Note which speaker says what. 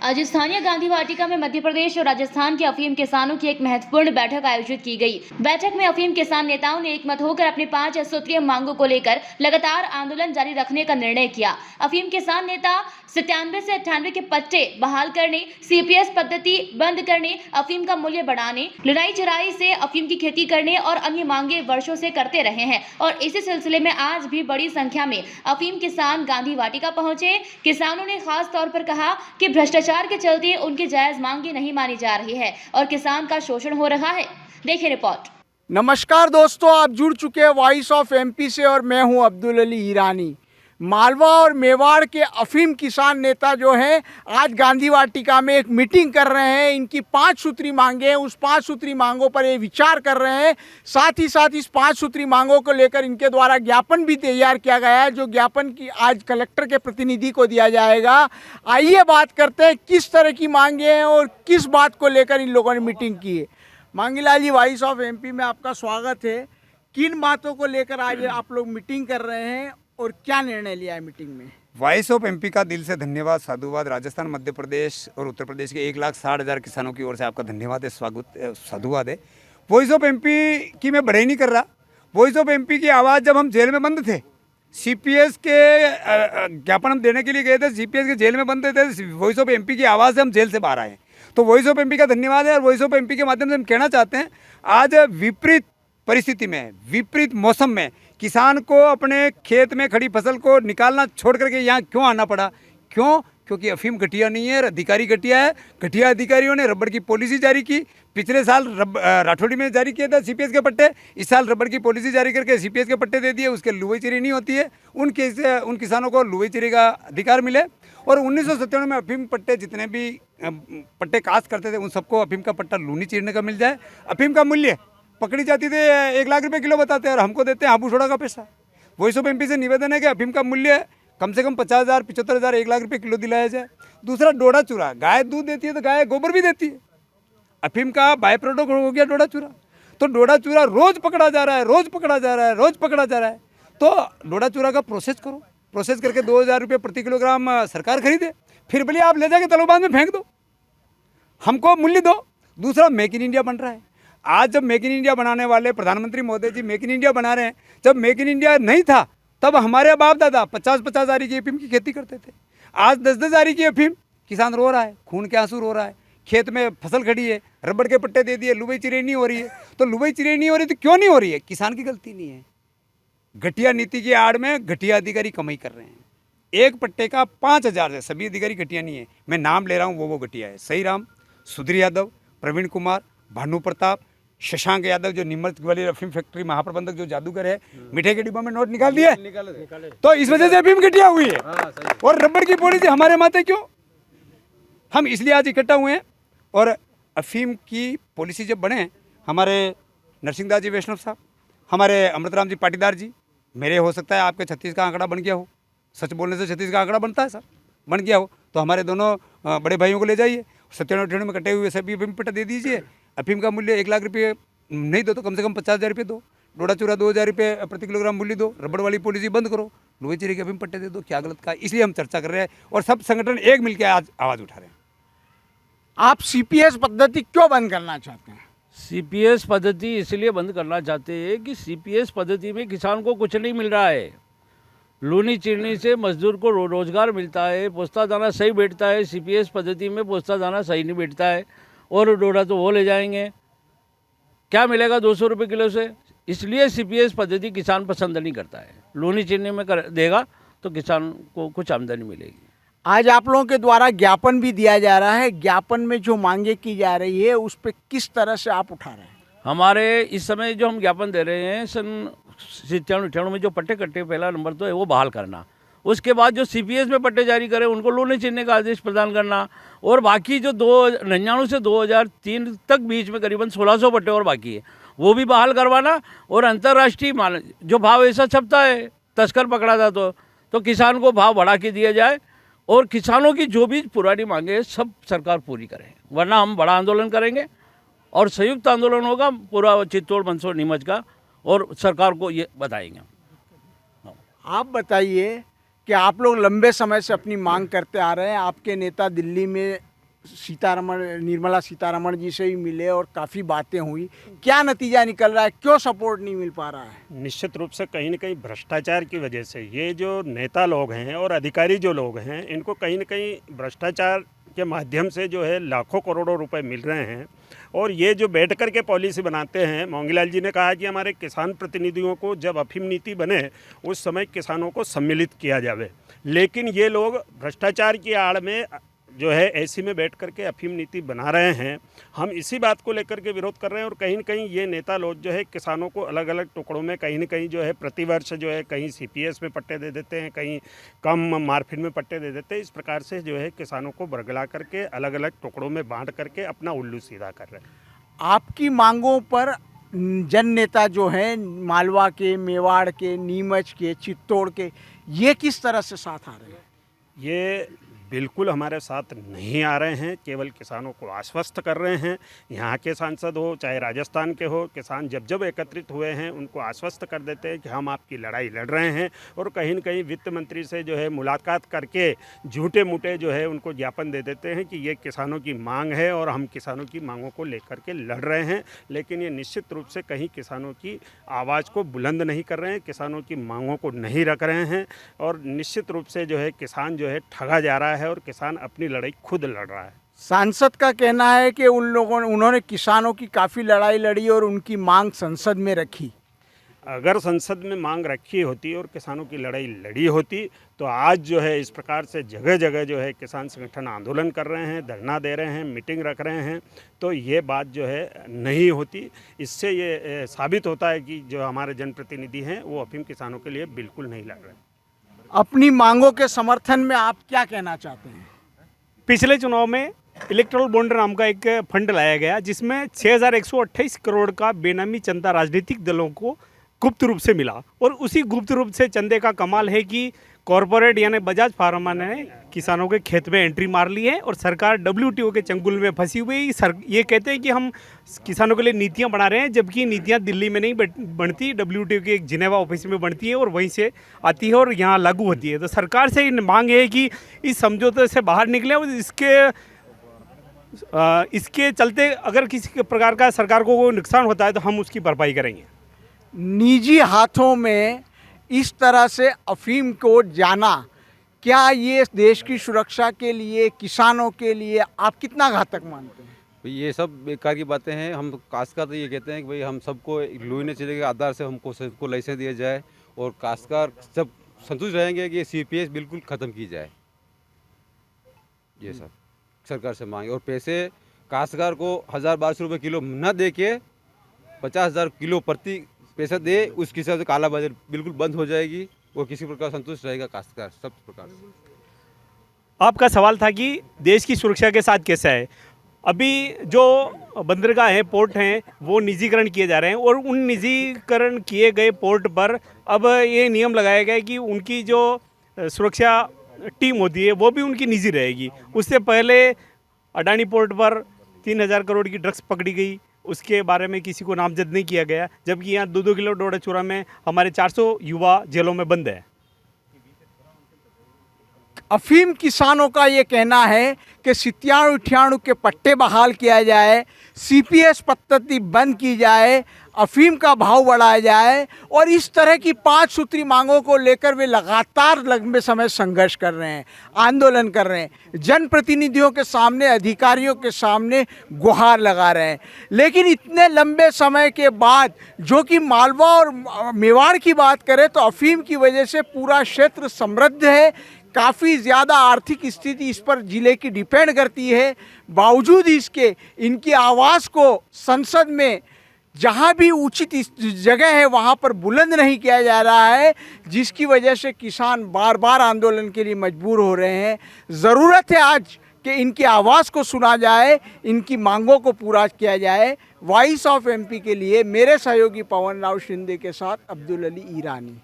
Speaker 1: आज स्थानीय गांधी वाटिका में मध्य प्रदेश और राजस्थान के अफीम किसानों की एक महत्वपूर्ण बैठक आयोजित की गई। बैठक में अफीम किसान नेताओं ने एकमत होकर अपने 5 सूत्रीय मांगों को लेकर लगातार आंदोलन जारी रखने का निर्णय किया। अफीम किसान नेता 97 से 98 के पट्टे बहाल करने, सीपीएस पद्धति बंद करने, अफीम का मूल्य बढ़ाने, लड़ाई चराई से अफीम की खेती करने और अन्य मांगे वर्षों से करते रहे हैं और इसी सिलसिले में आज भी बड़ी संख्या में अफीम किसान गांधी वाटिका पहुंचे। किसानों ने खास तौर पर कहा कि भ्रष्टाचार के चलते उनकी जायज मांगे नहीं मानी जा रही है और किसान का शोषण हो रहा है। देखिए रिपोर्ट।
Speaker 2: नमस्कार दोस्तों, आप जुड़ चुके हैं वॉइस ऑफ एमपी से और मैं हूं अब्दुल अली ईरानी। मालवा और मेवाड़ के अफीम किसान नेता जो हैं आज गांधी वाटिका में एक मीटिंग कर रहे हैं। इनकी 5 सूत्री मांगे हैं, उस 5 सूत्री मांगों पर ये विचार कर रहे हैं। साथ ही साथ इस 5 सूत्री मांगों को लेकर इनके द्वारा ज्ञापन भी तैयार किया गया है, जो ज्ञापन की आज कलेक्टर के प्रतिनिधि को दिया जाएगा। आइए बात करते हैं किस तरह की मांगे हैं और किस बात को लेकर इन लोगों ने मीटिंग की है। मांगीलाल जी, वॉइस ऑफ एमपी में आपका स्वागत है। किन बातों को लेकर आज आप लोग मीटिंग कर रहे हैं और क्या निर्णय लिया है मीटिंग में?
Speaker 3: वॉइस ऑफ एमपी का दिल से धन्यवाद, साधुवाद। राजस्थान, मध्य प्रदेश और उत्तर प्रदेश के 1,60,000 किसानों की ओर से आपका धन्यवाद है, स्वागत, साधुवाद है। वॉइस ऑफ एमपी की मैं बड़ाई नहीं कर रहा। वॉइस ऑफ एमपी की आवाज़ जब हम जेल में बंद थे, सीपीएस के ज्ञापन हम देने के लिए गए थे, सीपीएस के जेल में बंद थे, वॉइस ऑफ एमपी की आवाज़ से हम जेल से बाहर आए। तो वॉइस ऑफ एमपी का धन्यवाद है और वॉइस ऑफ एमपी के माध्यम से हम कहना चाहते हैं, आज विपरीत परिस्थिति में, विपरीत मौसम में किसान को अपने खेत में खड़ी फसल को निकालना छोड़ करके यहाँ क्यों आना पड़ा? क्यों? क्योंकि अफीम घटिया नहीं है, अधिकारी घटिया है। घटिया अधिकारियों ने रबड़ की पॉलिसी जारी की। पिछले साल राठौड़ी में जारी किया था सीपीएस के पट्टे, इस साल रबड़ की पॉलिसी जारी करके सीपीएस के पट्टे दे दिए। उसके लुवई चिरी नहीं होती है, उन किसानों को लुवई चिरी का अधिकार मिले। और 1997 में अफीम पट्टे जितने भी पट्टे कास्ट करते थे उन सबको अफीम का पट्टा लूनी चीरने का मिल जाए। अफीम का मूल्य पकड़ी जाती थे 1 लाख रुपए किलो बताते हैं और हमको देते हैं आबू छोड़ा का पैसा। वॉइस ऑफ एमपी से निवेदन है कि अफीम का मूल्य कम से कम 50,000, 75,000, 1 लाख रुपए किलो दिलाया जाए। दूसरा, डोडा चूरा। गाय दूध देती है तो गाय गोबर भी देती है। अफीम का बाय प्रोडक्ट हो गया डोडा चूरा। तो डोडा चूरा रोज पकड़ा जा रहा है, रोज पकड़ा जा रहा है, रोज पकड़ा जा रहा है। तो डोडा चूरा का प्रोसेस करो, प्रोसेस करके 2,000 रुपये प्रति किलोग्राम सरकार खरीदे, फिर भले आप ले जाके तलोबाद में फेंक दो, हमको मूल्य दो। दूसरा, मेक इन इंडिया बन रहा है। आज जब मेक इन इंडिया बनाने वाले प्रधानमंत्री Modi ji make in India बना रहे हैं, जब मेक इन इंडिया नहीं था तब हमारे बाप दादा 50-50 जारी की अफीम की खेती करते थे। आज 10-10 जारी की अफीम, किसान रो रहा है, खून के आंसू रो रहा है। खेत में फसल खड़ी है, रबड़ के पट्टे दे दिए, लुवई चिरे नहीं हो रही है। तो लुवई चिरे नहीं हो रही तो क्यों नहीं हो रही है? किसान की गलती नहीं है। घटिया नीति की आड़ में घटिया अधिकारी कमाई कर रहे हैं। एक पट्टे का 5,000 है। सभी अधिकारी घटिया नहीं है, मैं नाम ले रहा हूँ, वो घटिया है। सही राम, सुधीर यादव, प्रवीण कुमार, भानु प्रताप, शशांक यादव जो नीमच वाली अफीम फैक्ट्री महाप्रबंधक जो जादूगर है, मिठाई के डिब्बा में नोट निकाल दिए, तो इस वजह से अफीम घटिया हुई है। और रबड़ की पॉलिसी हमारे माथे क्यों? हम इसलिए आज इकट्ठा हुए हैं। और अफीम की पॉलिसी जब बने, हमारे नरसिंह दास जी वैष्णव साहब, हमारे अमृतराम जी पाटीदार जी, मेरे हो सकता है आपके 36 का आंकड़ा बन गया हो, सच बोलने से 36 का आंकड़ा बनता है साहब, बन गया हो तो हमारे दोनों बड़े भाइयों को ले जाइए, 97-98 में कटे हुए सभी अफीम पट्टा दे दीजिए। अफीम का मूल्य 1 लाख रुपये नहीं दो तो कम से कम 50,000 रुपये दो। डोडा चूरा 2,000 रुपये प्रति किलोग्राम मूल्य दो। रबड़ वाली पॉलिसी बंद करो, लोहे चीरे के अफीम पट्टे दे दो। क्या गलत का? इसलिए हम चर्चा कर रहे हैं और सब संगठन एक मिलकर आज आवाज़ उठा रहे हैं।
Speaker 2: आप सीपीएस पद्धति क्यों बंद करना चाहते हैं?
Speaker 4: सीपीएस पद्धति इसलिए बंद करना चाहते हैं कि सीपीएस पद्धति में किसान को कुछ नहीं मिल रहा है। लूनी चिरनी से मजदूर को रोजगार मिलता है, पोस्ता दाना सही बैठता है। सीपीएस पद्धति में पोस्ता दाना सही नहीं बैठता है और डोडा तो वो ले जाएंगे, क्या मिलेगा 200 रुपये किलो से। इसलिए सीपीएस पद्धति किसान पसंद नहीं करता है। लूनी चिरनी में देगा तो किसान को कुछ आमदनी मिलेगी।
Speaker 2: आज आप लोगों के द्वारा ज्ञापन भी दिया जा रहा है। ज्ञापन में जो मांगे की जा रही है उस पर किस तरह से आप उठा रहे हैं? हमारे
Speaker 4: इस समय जो हम ज्ञापन दे रहे हैं, सन 97-98 में जो पट्टे कट्टे, पहला नंबर तो है वो बहाल करना। उसके बाद जो सीपीएस में पट्टे जारी करें उनको लूने चिरने का आदेश प्रदान करना। और बाकी जो 1999 से 2003 तक बीच में करीबन 1600 पट्टे और बाकी है, वो भी बहाल करवाना। और अंतर्राष्ट्रीय जो भाव ऐसा छपता है, तस्कर पकड़ा था तो किसान को भाव बढ़ा के दिया जाए और किसानों की जो भी पुरानी मांगे है सब सरकार पूरी करे, वरना हम बड़ा आंदोलन करेंगे और संयुक्त आंदोलन होगा पूरा चित्तौड़, मंदसौर, नीमच का, और सरकार को ये बताएंगे।
Speaker 2: आप बताइए कि आप लोग लंबे समय से अपनी मांग करते आ रहे हैं। आपके नेता दिल्ली में सीतारमण निर्मला सीतारमण जी से भी मिले और काफ़ी बातें हुई, क्या नतीजा निकल रहा है, क्यों सपोर्ट नहीं मिल पा रहा है?
Speaker 5: निश्चित रूप से कहीं न कहीं भ्रष्टाचार की वजह से ये जो नेता लोग हैं और अधिकारी जो लोग हैं, इनको कहीं न कहीं भ्रष्टाचार के माध्यम से जो है लाखों करोड़ों रुपए मिल रहे हैं। और ये जो बैठ कर के पॉलिसी बनाते हैं, मोंगीलाल जी ने कहा कि हमारे किसान प्रतिनिधियों को जब अफीम नीति बने उस समय किसानों को सम्मिलित किया जावे, लेकिन ये लोग भ्रष्टाचार की आड़ में जो है ऐसी में बैठ करके अफीम नीति बना रहे हैं। हम इसी बात को लेकर के विरोध कर रहे हैं और कहीं न कहीं ये नेता लोग जो है किसानों को अलग अलग टुकड़ों में कहीं न कहीं जो है प्रतिवर्ष जो है कहीं सीपीएस में पट्टे दे देते हैं, कहीं कम मार्फिन में पट्टे दे देते हैं। इस प्रकार से जो है किसानों को बरगला करके अलग अलग टुकड़ों में बांट करके अपना उल्लू सीधा कर रहे हैं।
Speaker 2: आपकी मांगों पर जन नेता जो हैं मालवा के, मेवाड़ के, नीमच के, चित्तौड़ के, ये किस तरह से साथ आ रहे हैं?
Speaker 5: ये बिल्कुल हमारे साथ नहीं आ रहे हैं, केवल किसानों को आश्वस्त कर रहे हैं। यहाँ के सांसद हो चाहे राजस्थान के हो, किसान जब जब एकत्रित हुए हैं उनको आश्वस्त कर देते हैं कि हम आपकी लड़ाई लड़ रहे हैं। और कहीं न कहीं वित्त मंत्री से जो है मुलाकात करके झूठे मूठे जो है उनको ज्ञापन दे देते हैं कि ये किसानों की मांग है और हम किसानों की मांगों को लेकर के लड़ रहे हैं। लेकिन ये निश्चित रूप से कहीं किसानों की आवाज़ को बुलंद नहीं कर रहे हैं, किसानों की मांगों को नहीं रख रहे हैं और निश्चित रूप से जो है किसान जो है ठगा जा रहा है और किसान अपनी लड़ाई खुद लड़ रहा है।
Speaker 2: सांसद का कहना है कि उन्होंने किसानों की काफ़ी लड़ाई लड़ी और उनकी मांग संसद में रखी।
Speaker 5: अगर संसद में मांग रखी होती और किसानों की लड़ाई लड़ी होती तो आज जो है इस प्रकार से जगह जगह जो है किसान संगठन आंदोलन कर रहे हैं, धरना दे रहे हैं, मीटिंग रख रहे हैं, तो ये बात जो है नहीं होती। इससे ये साबित होता है कि जो हमारे जनप्रतिनिधि हैं वो अफीम किसानों के लिए बिल्कुल नहीं लड़ रहे।
Speaker 2: अपनी मांगों के समर्थन में आप क्या कहना चाहते हैं?
Speaker 6: पिछले चुनाव में इलेक्ट्रल बॉन्ड नाम का एक फंड लाया गया जिसमें 6128 करोड़ का बेनामी चंदा राजनीतिक दलों को गुप्त रूप से मिला। और उसी गुप्त रूप से चंदे का कमाल है कि कॉरपोरेट यानी बजाज फार्मा ने किसानों के खेत में एंट्री मार ली है और सरकार WTO के चंगुल में फंसी हुई है। ये कहते हैं कि हम किसानों के लिए नीतियां बना रहे हैं, जबकि नीतियां दिल्ली में नहीं बनती, WTO के एक जिनेवा ऑफिस में बनती है और वहीं से आती है और यहाँ लागू होती है। तो सरकार से मांग है कि इस समझौते से बाहर निकले और इसके चलते अगर किसी प्रकार का सरकार को कोई नुकसान होता है तो हम उसकी भरपाई करेंगे।
Speaker 2: निजी हाथों में इस तरह से अफीम को जाना, क्या ये देश की सुरक्षा के लिए, किसानों के लिए आप कितना घातक मानते हैं?
Speaker 7: भाई ये सब बेकार की बातें हैं। हम काश्तकार तो ये कहते हैं कि भाई हम सबको लुईने चले के आधार से हमको लाइसेंस दिया जाए और काश्तकार सब संतुष्ट रहेंगे कि CPS बिल्कुल ख़त्म की जाए। ये सब सरकार से मांगे और पैसे काश्तकार को 1000-1200 रुपये किलो न दे के 50,000 किलो प्रति पैसा दे, उसके हिसाब से काला बाजार बिल्कुल बंद हो जाएगी और किसी प्रकार संतुष्ट रहेगा काश्तकार सब प्रकार से।
Speaker 6: आपका सवाल था कि देश की सुरक्षा के साथ कैसा है। अभी जो बंदरगाह हैं, पोर्ट हैं, वो निजीकरण किए जा रहे हैं और उन निजीकरण किए गए पोर्ट पर अब ये नियम लगाया गया है कि उनकी जो सुरक्षा टीम होती है वो भी उनकी निजी रहेगी। उससे पहले अडानी पोर्ट पर 3000 करोड़ की ड्रग्स पकड़ी गई, उसके बारे में किसी को नामजद नहीं किया गया, जबकि यहाँ 2-2 किलो डोडा चूरा में हमारे 400 युवा जेलों में बंद है।
Speaker 2: अफीम किसानों का ये कहना है कि 97-98 के पट्टे बहाल किया जाए, CPS पद्धति बंद की जाए, अफीम का भाव बढ़ाया जाए और इस तरह की 5 सूत्री मांगों को लेकर वे लगातार लंबे समय संघर्ष कर रहे हैं, आंदोलन कर रहे हैं, जनप्रतिनिधियों के सामने, अधिकारियों के सामने गुहार लगा रहे हैं। लेकिन इतने लंबे समय के बाद, जो कि मालवा और मेवाड़ की बात करें तो अफीम की वजह से पूरा क्षेत्र समृद्ध है, काफ़ी ज़्यादा आर्थिक स्थिति इस पर ज़िले की डिपेंड करती है। बावजूद इसके इनकी आवाज़ को संसद में जहाँ भी उचित जगह है वहाँ पर बुलंद नहीं किया जा रहा है, जिसकी वजह से किसान बार बार आंदोलन के लिए मजबूर हो रहे हैं। ज़रूरत है आज कि इनकी आवाज़ को सुना जाए, इनकी मांगों को पूरा किया जाए। वॉइस ऑफ MP के लिए मेरे सहयोगी पवन राव शिंदे के साथ अब्दुल अली ईरानी।